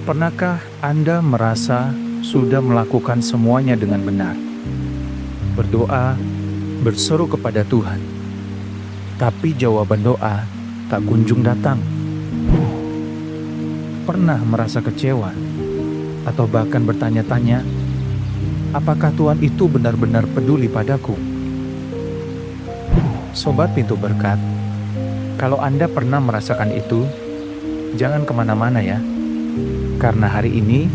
Pernahkah Anda merasa sudah melakukan semuanya dengan benar? Berdoa, berseru kepada Tuhan, tapi jawaban doa tak kunjung datang. Pernah merasa kecewa atau bahkan bertanya-tanya, apakah Tuhan itu benar-benar peduli padaku? Sobat Pintu Berkat, kalau Anda pernah merasakan itu, jangan kemana-mana ya. Karena hari ini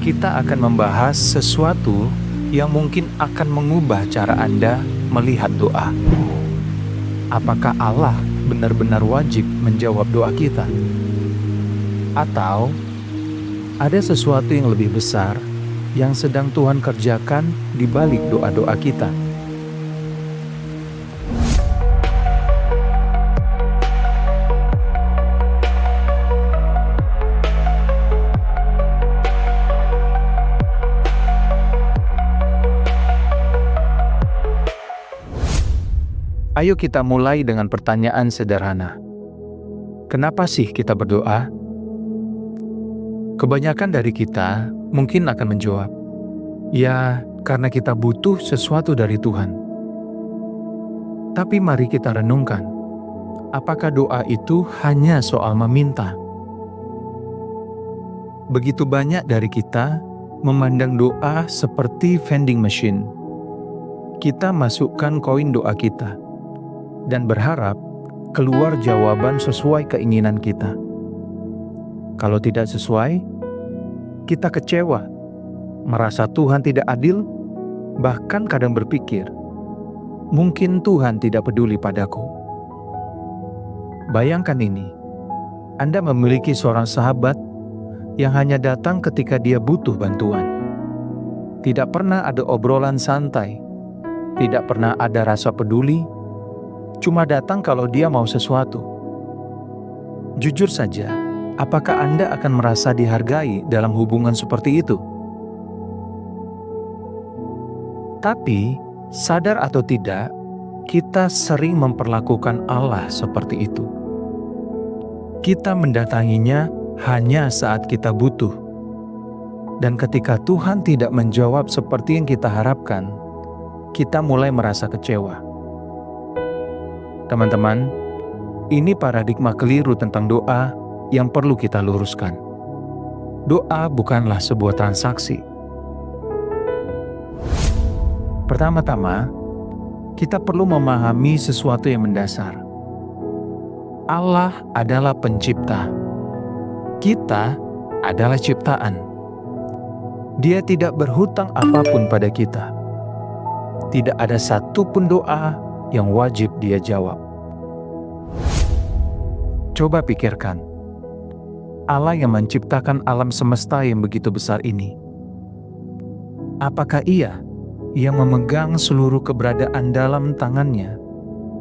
kita akan membahas sesuatu yang mungkin akan mengubah cara Anda melihat doa. Apakah Allah benar-benar wajib menjawab doa kita? Atau ada sesuatu yang lebih besar yang sedang Tuhan kerjakan di balik doa-doa kita? Ayo kita mulai dengan pertanyaan sederhana. Kenapa sih kita berdoa? Kebanyakan dari kita mungkin akan menjawab, ya karena kita butuh sesuatu dari Tuhan. Tapi mari kita renungkan, apakah doa itu hanya soal meminta? Begitu banyak dari kita memandang doa seperti vending machine. Kita masukkan koin doa kita dan berharap keluar jawaban sesuai keinginan kita. Kalau tidak sesuai, kita kecewa, merasa Tuhan tidak adil, bahkan kadang berpikir, mungkin Tuhan tidak peduli padaku. Bayangkan ini, Anda memiliki seorang sahabat yang hanya datang ketika dia butuh bantuan. Tidak pernah ada obrolan santai, tidak pernah ada rasa peduli, cuma datang kalau dia mau sesuatu. Jujur saja, apakah Anda akan merasa dihargai dalam hubungan seperti itu? Tapi, sadar atau tidak, kita sering memperlakukan Allah seperti itu. Kita mendatanginya hanya saat kita butuh. Dan ketika Tuhan tidak menjawab seperti yang kita harapkan, kita mulai merasa kecewa. Teman-teman, ini paradigma keliru tentang doa yang perlu kita luruskan. Doa bukanlah sebuah transaksi. Pertama-tama, kita perlu memahami sesuatu yang mendasar. Allah adalah pencipta. Kita adalah ciptaan. Dia tidak berhutang apapun pada kita. Tidak ada satupun doa yang wajib Dia jawab. Coba pikirkan, Allah yang menciptakan alam semesta yang begitu besar ini, apakah Ia yang memegang seluruh keberadaan dalam tangannya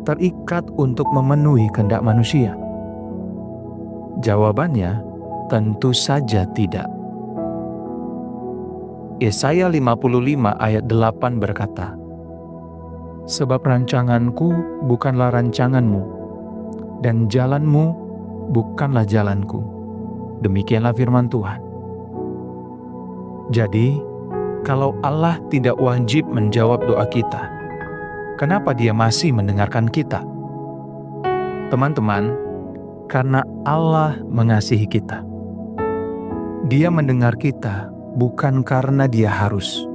terikat untuk memenuhi kehendak manusia? Jawabannya tentu saja tidak. Yesaya 55 ayat 8 berkata, sebab rancanganku bukanlah rancanganmu, dan jalanmu bukanlah jalanku. Demikianlah firman Tuhan. Jadi, kalau Allah tidak wajib menjawab doa kita, kenapa Dia masih mendengarkan kita? Teman-teman, karena Allah mengasihi kita. Dia mendengar kita bukan karena Dia harus,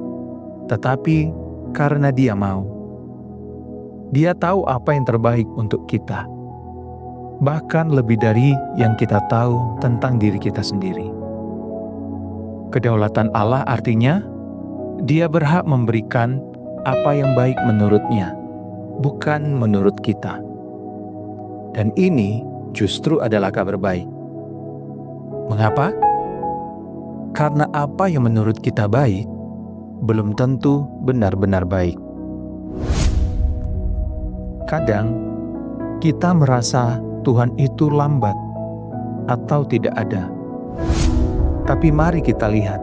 tetapi karena Dia mau. Dia tahu apa yang terbaik untuk kita, bahkan lebih dari yang kita tahu tentang diri kita sendiri. Kedaulatan Allah artinya, Dia berhak memberikan apa yang baik menurut-Nya, bukan menurut kita. Dan ini justru adalah kabar baik. Mengapa? Karena apa yang menurut kita baik, belum tentu benar-benar baik. Kadang, kita merasa Tuhan itu lambat atau tidak ada. Tapi mari kita lihat,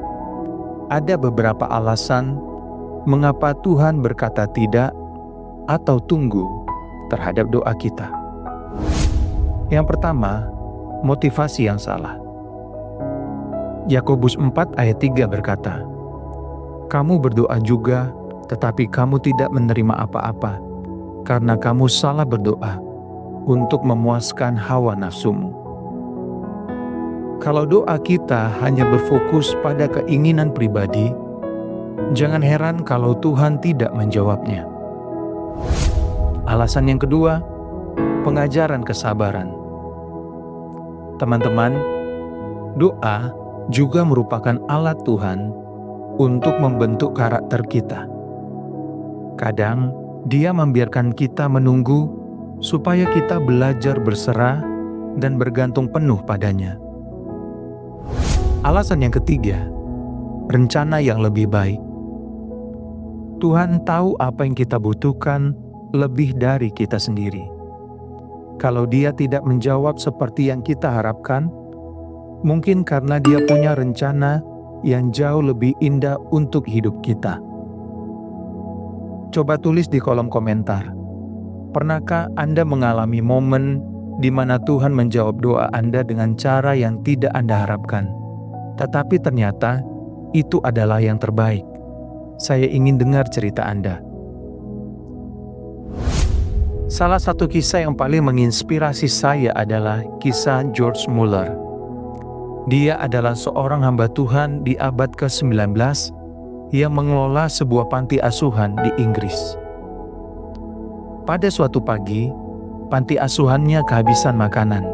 ada beberapa alasan mengapa Tuhan berkata tidak atau tunggu terhadap doa kita. Yang pertama, motivasi yang salah. Yakobus 4 ayat 3 berkata, "Kamu berdoa juga, tetapi kamu tidak menerima apa-apa, karena kamu salah berdoa untuk memuaskan hawa nafsumu." Kalau doa kita hanya berfokus pada keinginan pribadi, jangan heran kalau Tuhan tidak menjawabnya. Alasan yang kedua, pengajaran kesabaran. Teman-teman, doa juga merupakan alat Tuhan untuk membentuk karakter kita. Kadang, Dia membiarkan kita menunggu supaya kita belajar berserah dan bergantung penuh padanya. Alasan yang ketiga, rencana yang lebih baik. Tuhan tahu apa yang kita butuhkan lebih dari kita sendiri. Kalau Dia tidak menjawab seperti yang kita harapkan, mungkin karena Dia punya rencana yang jauh lebih indah untuk hidup kita. Coba tulis di kolom komentar, pernahkah Anda mengalami momen di mana Tuhan menjawab doa Anda dengan cara yang tidak Anda harapkan, tetapi ternyata itu adalah yang terbaik? Saya ingin dengar cerita Anda. Salah satu kisah yang paling menginspirasi saya adalah kisah George Muller. Dia adalah seorang hamba Tuhan di abad ke-19 yang mengelola sebuah panti asuhan di Inggris. Pada suatu pagi, panti asuhannya kehabisan makanan.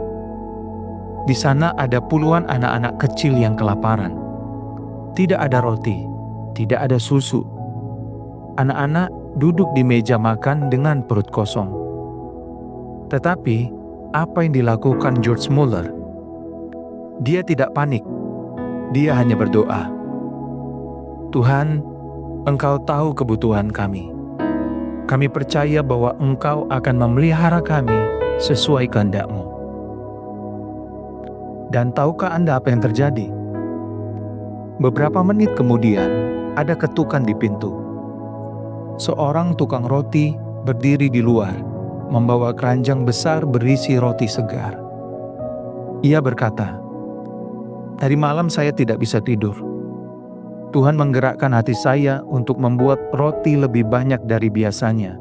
Di sana ada puluhan anak-anak kecil yang kelaparan. Tidak ada roti, tidak ada susu. Anak-anak duduk di meja makan dengan perut kosong. Tetapi, apa yang dilakukan George Muller? Dia tidak panik. Dia hanya berdoa, "Tuhan, Engkau tahu kebutuhan kami. Kami percaya bahwa Engkau akan memelihara kami sesuai kehendak-Mu." Dan tahukah Anda apa yang terjadi? Beberapa menit kemudian, ada ketukan di pintu. Seorang tukang roti berdiri di luar, membawa keranjang besar berisi roti segar. Ia berkata, "Tadi malam saya tidak bisa tidur. Tuhan menggerakkan hati saya untuk membuat roti lebih banyak dari biasanya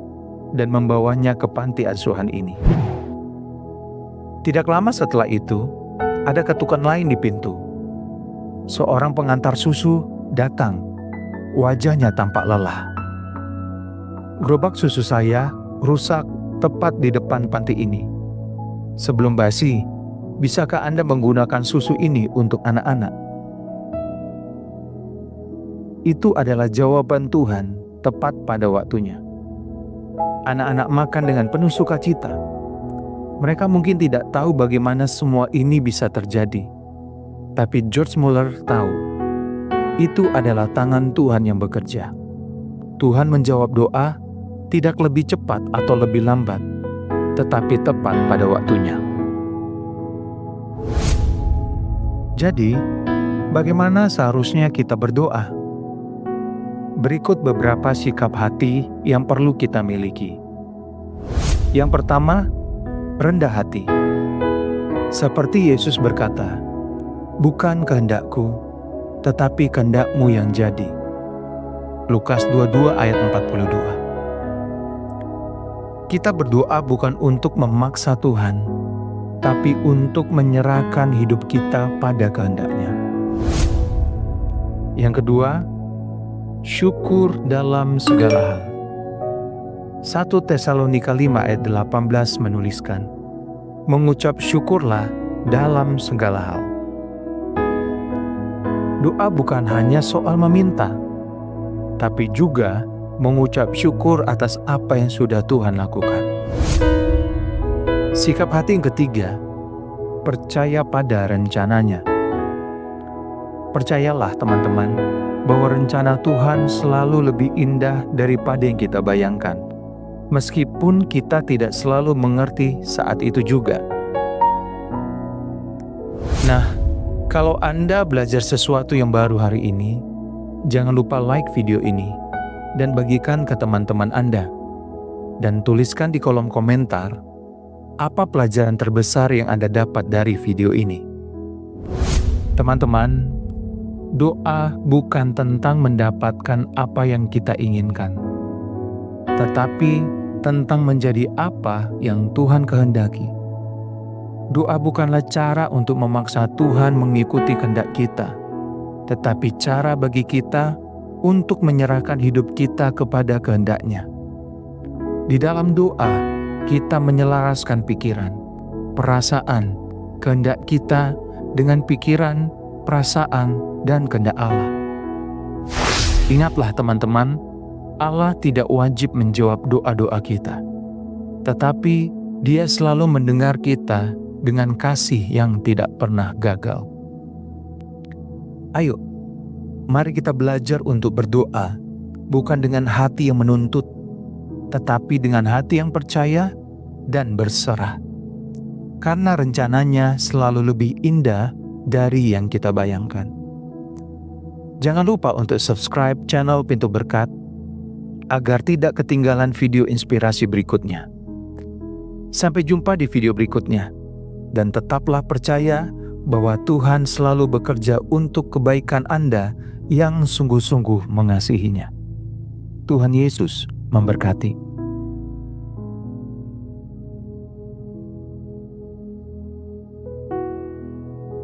dan membawanya ke panti asuhan ini." Tidak lama setelah itu, ada ketukan lain di pintu. Seorang pengantar susu datang. Wajahnya tampak lelah. "Gerobak susu saya rusak tepat di depan panti ini. Sebelum basi, bisakah Anda menggunakan susu ini untuk anak-anak?" Itu adalah jawaban Tuhan tepat pada waktunya. Anak-anak makan dengan penuh sukacita. Mereka mungkin tidak tahu bagaimana semua ini bisa terjadi. Tapi George Muller tahu, itu adalah tangan Tuhan yang bekerja. Tuhan menjawab doa tidak lebih cepat atau lebih lambat, tetapi tepat pada waktunya. Jadi, bagaimana seharusnya kita berdoa? Berikut beberapa sikap hati yang perlu kita miliki. Yang pertama, rendah hati. Seperti Yesus berkata, "Bukan kehendakku, tetapi kehendak-Mu yang jadi." Lukas 22 ayat 42. Kita berdoa bukan untuk memaksa Tuhan, tapi untuk menyerahkan hidup kita pada kehendak-Nya. Yang kedua, syukur dalam segala hal. 1 Tesalonika 5 ayat 18 menuliskan, "Mengucap syukurlah dalam segala hal." Doa bukan hanya soal meminta, tapi juga mengucap syukur atas apa yang sudah Tuhan lakukan. Sikap hati yang ketiga, percaya pada rencananya. Percayalah teman-teman, bahwa rencana Tuhan selalu lebih indah daripada yang kita bayangkan, meskipun kita tidak selalu mengerti saat itu juga. Nah, kalau Anda belajar sesuatu yang baru hari ini, jangan lupa like video ini dan bagikan ke teman-teman Anda. Dan tuliskan di kolom komentar, apa pelajaran terbesar yang Anda dapat dari video ini. Teman-teman, Doa bukan tentang mendapatkan apa yang kita inginkan, tetapi tentang menjadi apa yang Tuhan kehendaki. Doa bukanlah cara untuk memaksa Tuhan mengikuti kehendak kita, tetapi cara bagi kita untuk menyerahkan hidup kita kepada kehendak-Nya. Di dalam doa, kita menyelaraskan pikiran, perasaan, kehendak kita dengan pikiran, perasaan, dan kehendak Allah. Ingatlah teman-teman, Allah tidak wajib menjawab doa-doa kita, tetapi Dia selalu mendengar kita dengan kasih yang tidak pernah gagal. Ayo, mari kita belajar untuk berdoa, bukan dengan hati yang menuntut, tetapi dengan hati yang percaya dan berserah. Karena rencananya selalu lebih indah dari yang kita bayangkan. Jangan lupa untuk subscribe channel Pintu Berkat, agar tidak ketinggalan video inspirasi berikutnya. Sampai jumpa di video berikutnya. Dan tetaplah percaya bahwa Tuhan selalu bekerja untuk kebaikan Anda yang sungguh-sungguh mengasihinya. Tuhan Yesus memberkati.